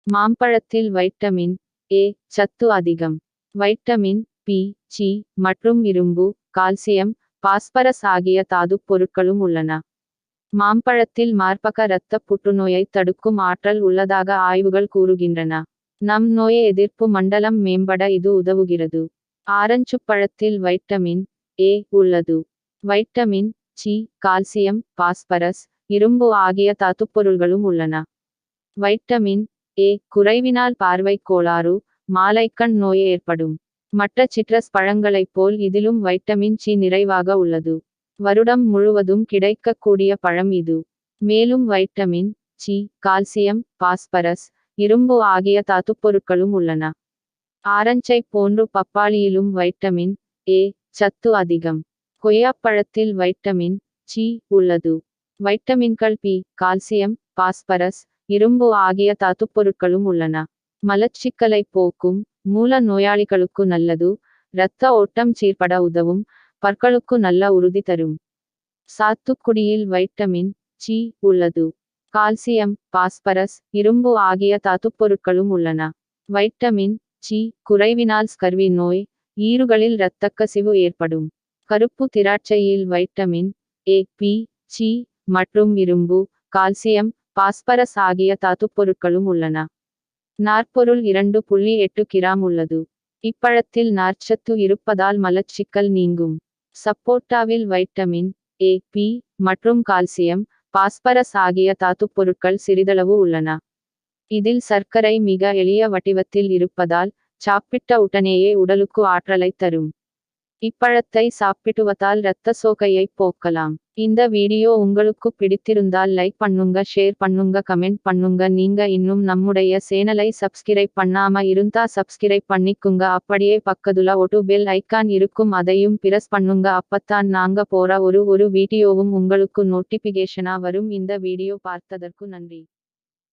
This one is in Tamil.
மாம்பழத்தில் வைட்டமின் ஏ சத்து அதிகம். வைட்டமின் பி, சி மற்றும் இரும்பு, கால்சியம், பாஸ்பரஸ் ஆகிய தாதுப் பொருட்களும் உள்ளன. மாம்பழத்தில் மார்பக இரத்த புற்றுநோயை தடுக்கும் ஆற்றல் உள்ளதாக ஆய்வுகள் கூறுகின்றன. நம் நோய் எதிர்ப்பு மண்டலம் மேம்பட இது உதவுகிறது. ஆரஞ்சு பழத்தில் வைட்டமின் ஏ உள்ளது. வைட்டமின் சி, கால்சியம், பாஸ்பரஸ், இரும்பு ஆகிய தாதுப்பொருள்களும் உள்ளன. வைட்டமின் ஏ குறைவினால் பார்வை கோளாறு, மாலைக்கண் நோய் ஏற்படும். மற்ற சிட்ரஸ் பழங்களைப் போல் இதிலும் வைட்டமின் சி நிறைவாக உள்ளது. வருடம் முழுவதும் கிடைக்கக்கூடிய பழம் இது. மேலும் வைட்டமின் சி, கால்சியம், பாஸ்பரஸ், இரும்பு ஆகிய தாதுப்பொருட்களும் உள்ளன. ஆரஞ்சை போன்று பப்பாளியிலும் வைட்டமின் ஏ சத்து அதிகம். கொய்யாப்பழத்தில் வைட்டமின் சி உள்ளது. வைட்டமின்கள் பி, கால்சியம், பாஸ்பரஸ், இரும்பு ஆகிய தாதுப்பொருட்களும் உள்ளன. மலச்சிக்கலை போக்கும், மூல நோயாளிகளுக்கு நல்லது, இரத்த ஓட்டம் சீர்பட உதவும், பற்களுக்கு நல்ல உறுதி தரும். சாத்துக்குடியில் வைட்டமின் சி உள்ளது. கால்சியம், பாஸ்பரஸ், இரும்பு ஆகிய தாதுப்பொருட்களும் உள்ளன. வைட்டமின் சி குறைவினால் ஸ்கர்வி நோய், ஈறுகளில் இரத்தக்கசிவு ஏற்படும். கருப்பு திராட்சையில் வைட்டமின் ஏ, பி, சி மற்றும் இரும்பு, கால்சியம், பாஸ்பரஸ் ஆகிய தாதுப்பொருட்களும் உள்ளன. நார்ப்பொருள் 2.8 கிராம் உள்ளது. இப்பழத்தில் நார்ச்சத்து இருப்பதால் மலச்சிக்கல் நீங்கும். சப்போட்டாவில் வைட்டமின் ஏ, பி மற்றும் கால்சியம், பாஸ்பரஸ் ஆகிய தாதுப்பொருட்கள் சிறிதளவு உள்ளன. இதில் சர்க்கரை மிக எளிய வடிவத்தில் இருப்பதால் சாப்பிட்ட உடனேயே உடலுக்கு ஆற்றலை தரும். இப்பழத்தை சாப்பிடுவதால் இரத்த சோகையை போக்கலாம். இந்த வீடியோ உங்களுக்கு பிடித்திருந்தால் லைக் பண்ணுங்க, ஷேர் பண்ணுங்க, கமெண்ட் பண்ணுங்க. நீங்க இன்னும் நம்முடைய சேனலை சப்ஸ்கிரைப் பண்ணாம இருந்தா சப்ஸ்கிரைப் பண்ணிக்குங்க. அப்படியே பக்கத்துல ஒரு பெல் ஐக்கான் இருக்கும், அதையும் பிரஸ் பண்ணுங்க. அப்பத்தான் நாங்க போற ஒரு வீடியோவும் உங்களுக்கு நோட்டிபிகேஷனா வரும். இந்த வீடியோ பார்த்ததற்கு நன்றி.